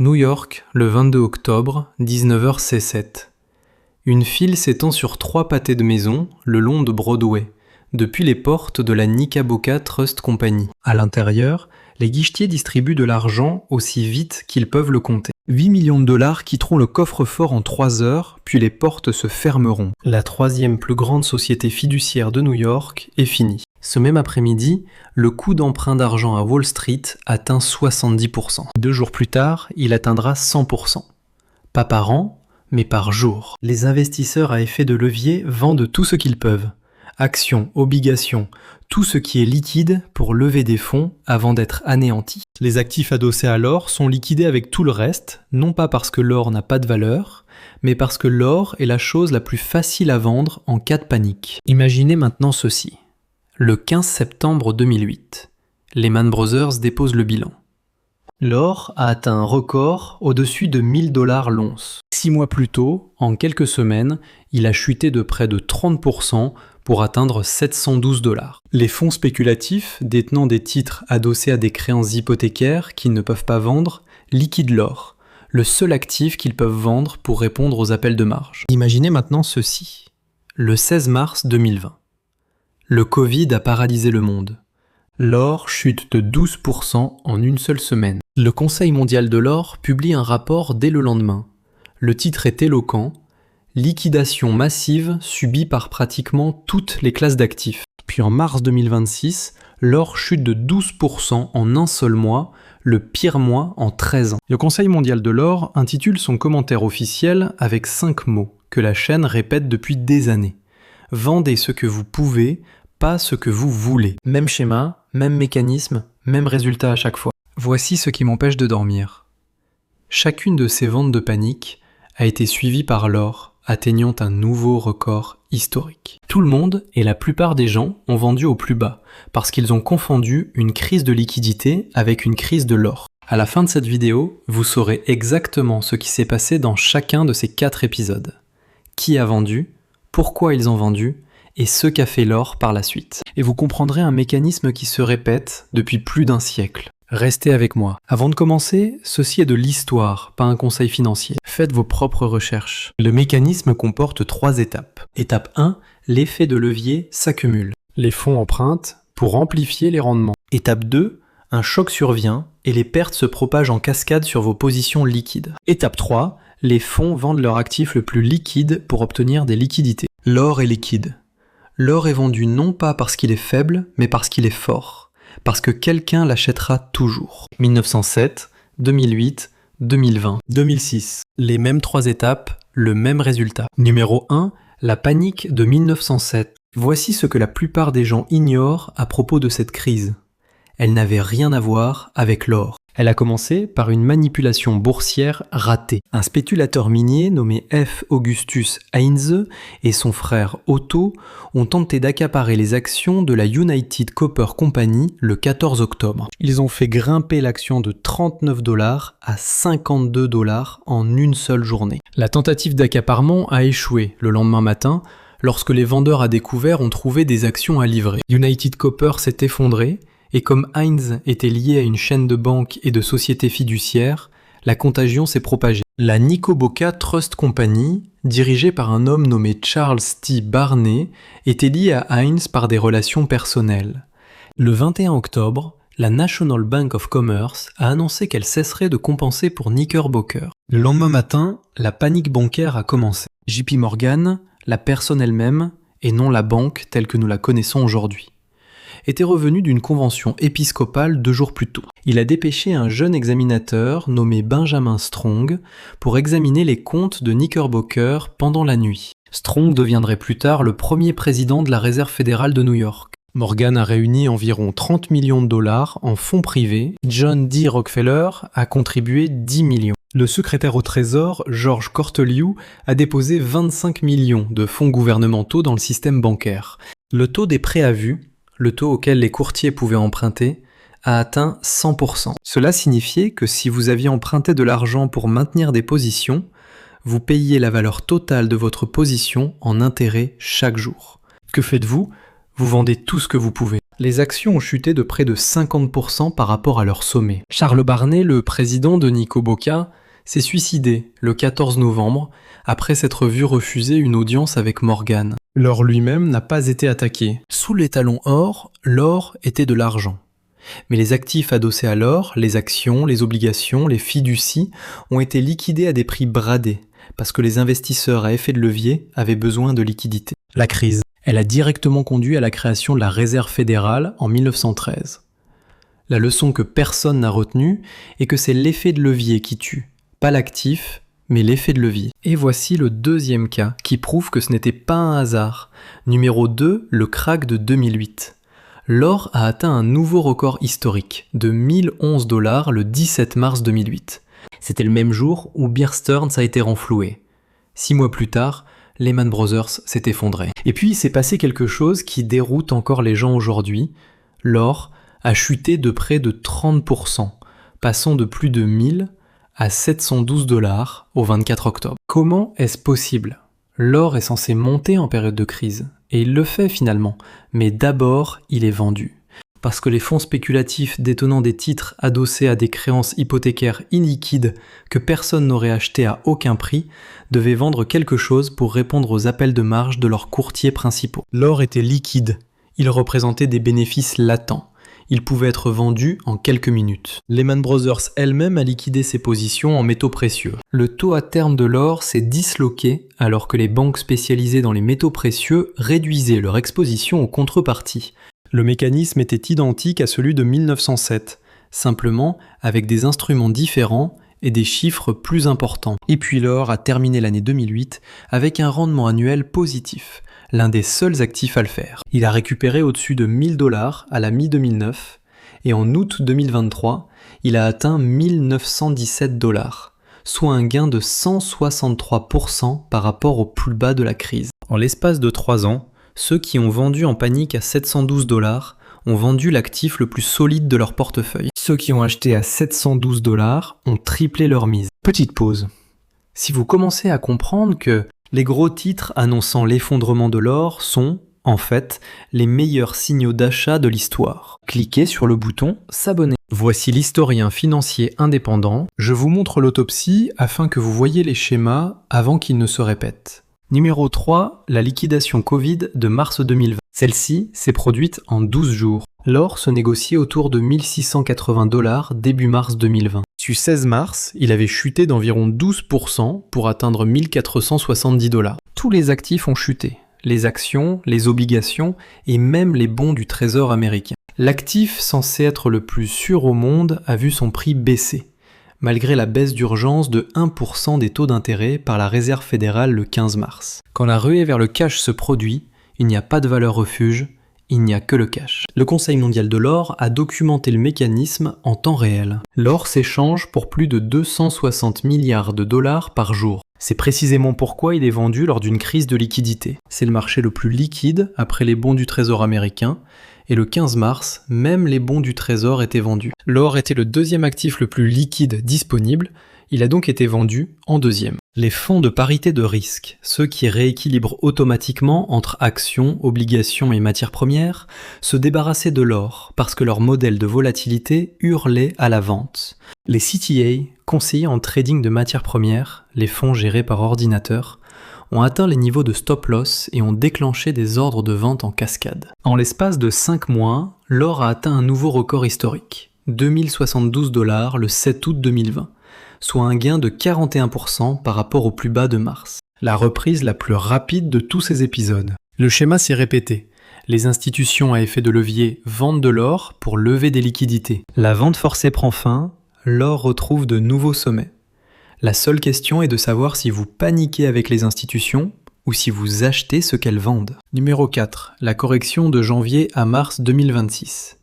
New York, le 22 octobre, 19h07. Une file s'étend sur 3 pâtés de maison le long de Broadway, depuis les portes de la Knickerbocker Trust Company. À l'intérieur, les guichetiers distribuent de l'argent aussi vite qu'ils peuvent le compter. 8 millions de dollars quitteront le coffre-fort en 3 heures, puis les portes se fermeront. La 3e plus grande société fiduciaire de New York est finie. Ce même après-midi, le coût d'emprunt d'argent à Wall Street atteint 70%. 2 jours plus tard, il atteindra 100%. Pas par an, mais par jour. Les investisseurs à effet de levier vendent tout ce qu'ils peuvent. Actions, obligations, tout ce qui est liquide pour lever des fonds avant d'être anéanti. Les actifs adossés à l'or sont liquidés avec tout le reste, non pas parce que l'or n'a pas de valeur, mais parce que l'or est la chose la plus facile à vendre en cas de panique. Imaginez maintenant ceci. Le 15 septembre 2008, Lehman Brothers dépose le bilan. L'or a atteint un record au-dessus de 1000 $ l'once. 6 mois plus tôt, en quelques semaines, il a chuté de près de 30% pour atteindre 712 $. Les fonds spéculatifs, détenant des titres adossés à des créances hypothécaires qu'ils ne peuvent pas vendre, liquident l'or, le seul actif qu'ils peuvent vendre pour répondre aux appels de marge. Imaginez maintenant ceci. Le 16 mars 2020. Le Covid a paralysé le monde. L'or chute de 12% en une seule semaine. Le Conseil mondial de l'or publie un rapport dès le lendemain. Le titre est éloquent. Liquidation massive subie par pratiquement toutes les classes d'actifs. Puis en mars 2026, l'or chute de 12% en un seul mois, le pire mois en 13 ans. Le Conseil mondial de l'or intitule son commentaire officiel avec 5 mots que la chaîne répète depuis des années. Vendez ce que vous pouvez, pas ce que vous voulez. Même schéma, même mécanisme, même résultat à chaque fois. Voici ce qui m'empêche de dormir. Chacune de ces ventes de panique a été suivie par l'or, atteignant un nouveau record historique. Tout le monde et la plupart des gens ont vendu au plus bas, parce qu'ils ont confondu une crise de liquidité avec une crise de l'or. À la fin de cette vidéo, vous saurez exactement ce qui s'est passé dans chacun de ces 4 épisodes. Qui a vendu, pourquoi ils ont vendu, et ce qu'a fait l'or par la suite. Et vous comprendrez un mécanisme qui se répète depuis plus d'un siècle. Restez avec moi. Avant de commencer, ceci est de l'histoire, pas un conseil financier. Faites vos propres recherches. Le mécanisme comporte 3 étapes. Étape 1, l'effet de levier s'accumule. Les fonds empruntent pour amplifier les rendements. Étape 2, un choc survient et les pertes se propagent en cascade sur vos positions liquides. Étape 3, les fonds vendent leur actif le plus liquide pour obtenir des liquidités. L'or est liquide. L'or est vendu non pas parce qu'il est faible, mais parce qu'il est fort. Parce que quelqu'un l'achètera toujours. 1907, 2008, 2020, 2006. Les mêmes 3 étapes, le même résultat. Numéro 1, la panique de 1907. Voici ce que la plupart des gens ignorent à propos de cette crise. Elle n'avait rien à voir avec l'or. Elle a commencé par une manipulation boursière ratée. Un spéculateur minier nommé F. Augustus Heinze et son frère Otto ont tenté d'accaparer les actions de la United Copper Company le 14 octobre. Ils ont fait grimper l'action de 39 $ à 52 $ en une seule journée. La tentative d'accaparement a échoué le lendemain matin lorsque les vendeurs à découvert ont trouvé des actions à livrer. United Copper s'est effondré. Et comme Heinze était lié à une chaîne de banques et de sociétés fiduciaires, la contagion s'est propagée. La Knickerbocker Trust Company, dirigée par un homme nommé Charles T. Barney, était liée à Heinze par des relations personnelles. Le 21 octobre, la National Bank of Commerce a annoncé qu'elle cesserait de compenser pour Knickerbocker. Le lendemain matin, la panique bancaire a commencé. JP Morgan, la personne elle-même, et non la banque telle que nous la connaissons aujourd'hui, était revenu d'une convention épiscopale 2 jours plus tôt. Il a dépêché un jeune examinateur nommé Benjamin Strong pour examiner les comptes de Knickerbocker pendant la nuit. Strong deviendrait plus tard le premier président de la Réserve fédérale de New York. Morgan a réuni environ 30 millions de $ en fonds privés. John D. Rockefeller a contribué 10 millions. Le secrétaire au Trésor, George Cortelyou, a déposé 25 millions de fonds gouvernementaux dans le système bancaire. Le taux des prêts à vue, le taux auquel les courtiers pouvaient emprunter, a atteint 100%. Cela signifiait que si vous aviez emprunté de l'argent pour maintenir des positions, vous payiez la valeur totale de votre position en intérêt chaque jour. Que faites-vous ? Vous vendez tout ce que vous pouvez. les actions ont chuté de près de 50% par rapport à leur sommet. Charles Barnet, le président de Nico Boca, s'est suicidé le 14 novembre après s'être vu refuser une audience avec Morgan. L'or lui-même n'a pas été attaqué. Sous l'étalon or, l'or était de l'argent. Mais les actifs adossés à l'or, les actions, les obligations, les fiducies, ont été liquidés à des prix bradés, parce que les investisseurs à effet de levier avaient besoin de liquidités. La crise, elle a directement conduit à la création de la Réserve fédérale en 1913. La leçon que personne n'a retenue est que c'est l'effet de levier qui tue, pas l'actif, mais l'effet de levier. Et voici le deuxième cas qui prouve que ce n'était pas un hasard. Numéro 2, le krach de 2008. L'or a atteint un nouveau record historique de 1011 $ le 17 mars 2008. C'était le même jour où Bear Stearns a été renfloué. 6 mois plus tard, Lehman Brothers s'est effondré. Et puis il s'est passé quelque chose qui déroute encore les gens aujourd'hui. L'or a chuté de près de 30%, passant de plus de 1000 à 712 $ au 24 octobre. Comment est-ce possible ? L'or est censé monter en période de crise, et il le fait finalement, mais d'abord il est vendu. Parce que les fonds spéculatifs détenant des titres adossés à des créances hypothécaires illiquides que personne n'aurait acheté à aucun prix, devaient vendre quelque chose pour répondre aux appels de marge de leurs courtiers principaux. L'or était liquide, il représentait des bénéfices latents. Il pouvait être vendu en quelques minutes. Lehman Brothers elle-même a liquidé ses positions en métaux précieux. Le taux à terme de l'or s'est disloqué alors que les banques spécialisées dans les métaux précieux réduisaient leur exposition aux contreparties. Le mécanisme était identique à celui de 1907, simplement avec des instruments différents et des chiffres plus importants. Et puis l'or a terminé l'année 2008 avec un rendement annuel positif, l'un des seuls actifs à le faire. Il a récupéré au-dessus de 1000 $ à la mi-2009 et en août 2023, il a atteint 1917 $, soit un gain de 163% par rapport au plus bas de la crise. En l'espace de 3 ans, ceux qui ont vendu en panique à 712 $ ont vendu l'actif le plus solide de leur portefeuille. Ceux qui ont acheté à 712 $ ont triplé leur mise. Petite pause. Si vous commencez à comprendre que les gros titres annonçant l'effondrement de l'or sont, en fait, les meilleurs signaux d'achat de l'histoire. Cliquez sur le bouton « S'abonner ». Voici l'historien financier indépendant. Je vous montre l'autopsie afin que vous voyez les schémas avant qu'ils ne se répètent. Numéro 3, la liquidation Covid de mars 2020. Celle-ci s'est produite en 12 jours. L'or se négociait autour de 1680 $ début mars 2020. Sur 16 mars, il avait chuté d'environ 12% pour atteindre 1470 $. Tous les actifs ont chuté, les actions, les obligations et même les bons du Trésor américain. L'actif censé être le plus sûr au monde a vu son prix baisser, malgré la baisse d'urgence de 1% des taux d'intérêt par la Réserve fédérale le 15 mars. Quand la ruée vers le cash se produit, il n'y a pas de valeur refuge, il n'y a que le cash. Le Conseil mondial de l'or a documenté le mécanisme en temps réel. L'or s'échange pour plus de 260 milliards de $ par jour. C'est précisément pourquoi il est vendu lors d'une crise de liquidité. C'est le marché le plus liquide après les bons du Trésor américain, et le 15 mars, même les bons du Trésor étaient vendus. L'or était le deuxième actif le plus liquide disponible, il a donc été vendu en deuxième. Les fonds de parité de risque, ceux qui rééquilibrent automatiquement entre actions, obligations et matières premières, se débarrassaient de l'or parce que leur modèle de volatilité hurlait à la vente. Les CTA, conseillers en trading de matières premières, les fonds gérés par ordinateur, ont atteint les niveaux de stop-loss et ont déclenché des ordres de vente en cascade. En l'espace de 5 mois, l'or a atteint un nouveau record historique, 2072 $ le 7 août 2020. Soit un gain de 41% par rapport au plus bas de mars. La reprise la plus rapide de tous ces épisodes. Le schéma s'est répété. Les institutions à effet de levier vendent de l'or pour lever des liquidités. La vente forcée prend fin, l'or retrouve de nouveaux sommets. La seule question est de savoir si vous paniquez avec les institutions ou si vous achetez ce qu'elles vendent. Numéro 4. La correction de janvier à mars 2026.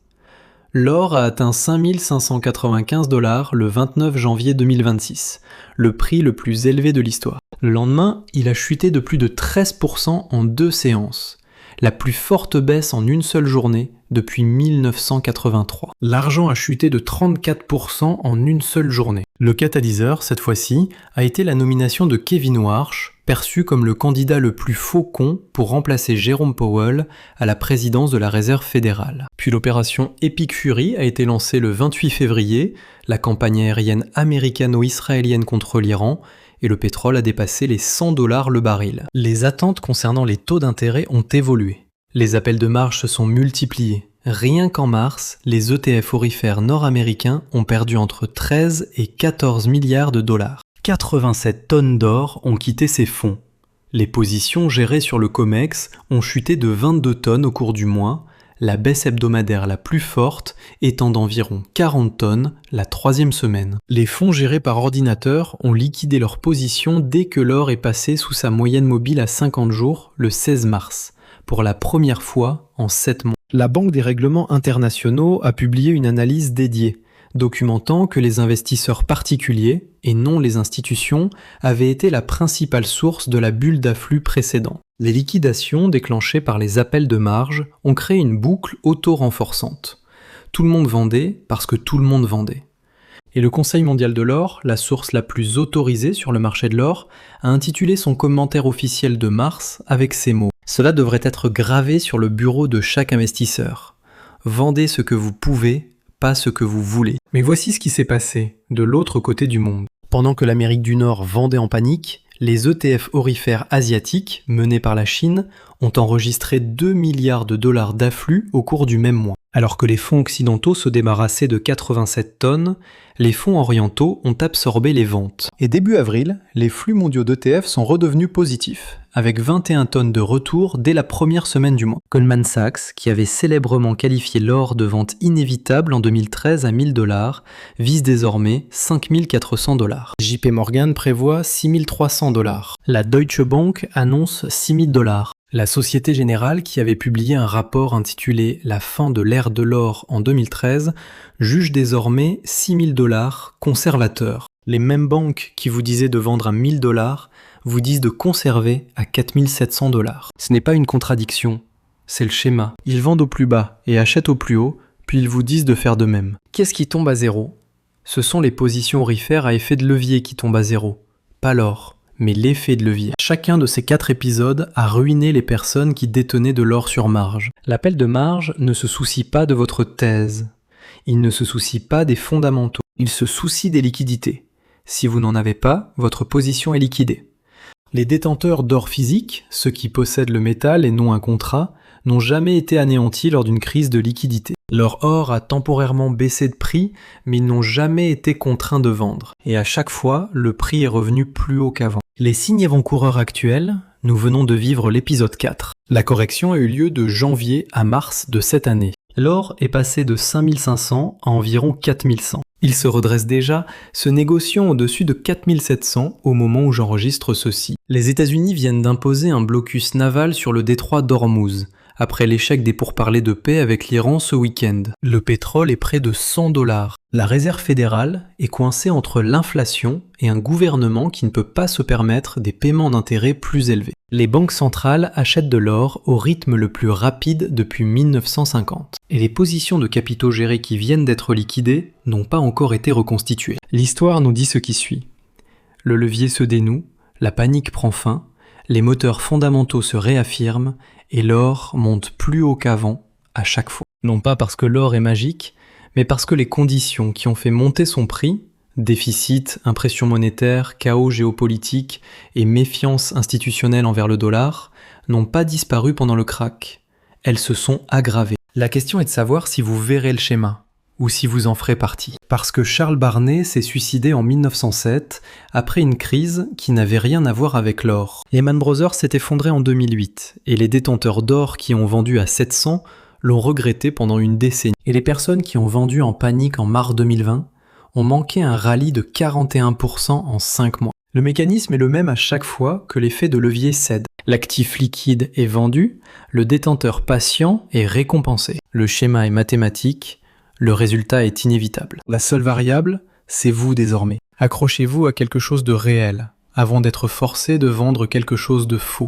L'or a atteint 5595 $ le 29 janvier 2026, le prix le plus élevé de l'histoire. Le lendemain, il a chuté de plus de 13% en 2 séances, la plus forte baisse en une seule journée depuis 1983. L'argent a chuté de 34% en une seule journée. Le catalyseur, cette fois-ci, a été la nomination de Kevin Warsh, perçu comme le candidat le plus faucon pour remplacer Jerome Powell à la présidence de la Réserve fédérale. Puis l'opération Epic Fury a été lancée le 28 février, la campagne aérienne américano-israélienne contre l'Iran, et le pétrole a dépassé les $100 le baril. Les attentes concernant les taux d'intérêt ont évolué. Les appels de marge se sont multipliés. Rien qu'en mars, les ETF aurifères nord-américains ont perdu entre 13 et 14 milliards de dollars. 87 tonnes d'or ont quitté ces fonds. Les positions gérées sur le COMEX ont chuté de 22 tonnes au cours du mois, la baisse hebdomadaire la plus forte étant d'environ 40 tonnes la 3e semaine. Les fonds gérés par ordinateur ont liquidé leurs positions dès que l'or est passé sous sa moyenne mobile à 50 jours le 16 mars, pour la première fois en 7 mois. La Banque des règlements internationaux a publié une analyse dédiée, documentant que les investisseurs particuliers, et non les institutions, avaient été la principale source de la bulle d'afflux précédent. Les liquidations déclenchées par les appels de marge ont créé une boucle auto-renforçante. Tout le monde vendait parce que tout le monde vendait. Et le Conseil mondial de l'or, la source la plus autorisée sur le marché de l'or, a intitulé son commentaire officiel de mars avec ces mots. Cela devrait être gravé sur le bureau de chaque investisseur. Vendez ce que vous pouvez, pas ce que vous voulez. Mais voici ce qui s'est passé de l'autre côté du monde. Pendant que l'Amérique du Nord vendait en panique, les ETF aurifères asiatiques, menés par la Chine, ont enregistré 2 milliards de dollars d'afflux au cours du même mois. Alors que les fonds occidentaux se débarrassaient de 87 tonnes, les fonds orientaux ont absorbé les ventes. Et début avril, les flux mondiaux d'ETF sont redevenus positifs, avec 21 tonnes de retour dès la première semaine du mois. Goldman Sachs, qui avait célèbrement qualifié l'or de vente inévitable en 2013 à $1 000, vise désormais $5 400. JP Morgan prévoit $6 300. La Deutsche Bank annonce $6 000. La Société Générale, qui avait publié un rapport intitulé « La fin de l'ère de l'or » en 2013, juge désormais $6 000 conservateurs. Les mêmes banques qui vous disaient de vendre à $1 000 vous disent de conserver à $4 700. Ce n'est pas une contradiction, c'est le schéma. Ils vendent au plus bas et achètent au plus haut, puis ils vous disent de faire de même. Qu'est-ce qui tombe à zéro ? Ce sont les positions aurifères à effet de levier qui tombent à zéro, pas l'or, mais l'effet de levier. Chacun de ces 4 épisodes a ruiné les personnes qui détenaient de l'or sur marge. L'appel de marge ne se soucie pas de votre thèse. Il ne se soucie pas des fondamentaux. Il se soucie des liquidités. Si vous n'en avez pas, votre position est liquidée. Les détenteurs d'or physique, ceux qui possèdent le métal et non un contrat, n'ont jamais été anéantis lors d'une crise de liquidité. Leur or a temporairement baissé de prix, mais ils n'ont jamais été contraints de vendre. Et à chaque fois, le prix est revenu plus haut qu'avant. Les signes avant-coureurs actuels, nous venons de vivre l'épisode 4. La correction a eu lieu de janvier à mars de cette année. L'or est passé de 5500 à environ 4100. Il se redresse déjà, se négociant au-dessus de 4700 au moment où j'enregistre ceci. Les États-Unis viennent d'imposer un blocus naval sur le détroit d'Ormuz, après l'échec des pourparlers de paix avec l'Iran ce week-end. Le pétrole est près de $100. La Réserve fédérale est coincée entre l'inflation et un gouvernement qui ne peut pas se permettre des paiements d'intérêts plus élevés. Les banques centrales achètent de l'or au rythme le plus rapide depuis 1950. Et les positions de capitaux gérés qui viennent d'être liquidées n'ont pas encore été reconstituées. L'histoire nous dit ce qui suit. Le levier se dénoue, la panique prend fin, les moteurs fondamentaux se réaffirment et l'or monte plus haut qu'avant à chaque fois. Non pas parce que l'or est magique, mais parce que les conditions qui ont fait monter son prix, déficit, impression monétaire, chaos géopolitique et méfiance institutionnelle envers le dollar, n'ont pas disparu pendant le krach. Elles se sont aggravées. La question est de savoir si vous verrez le schéma, ou si vous en ferez partie. Parce que Charles Barney s'est suicidé en 1907 après une crise qui n'avait rien à voir avec l'or. Lehman Brothers s'est effondré en 2008 et les détenteurs d'or qui ont vendu à 700 l'ont regretté pendant une décennie. Et les personnes qui ont vendu en panique en mars 2020 ont manqué un rallye de 41% en 5 mois. Le mécanisme est le même à chaque fois que l'effet de levier cède. L'actif liquide est vendu, le détenteur patient est récompensé. Le schéma est mathématique, le résultat est inévitable. La seule variable, c'est vous désormais. Accrochez-vous à quelque chose de réel, avant d'être forcé de vendre quelque chose de faux.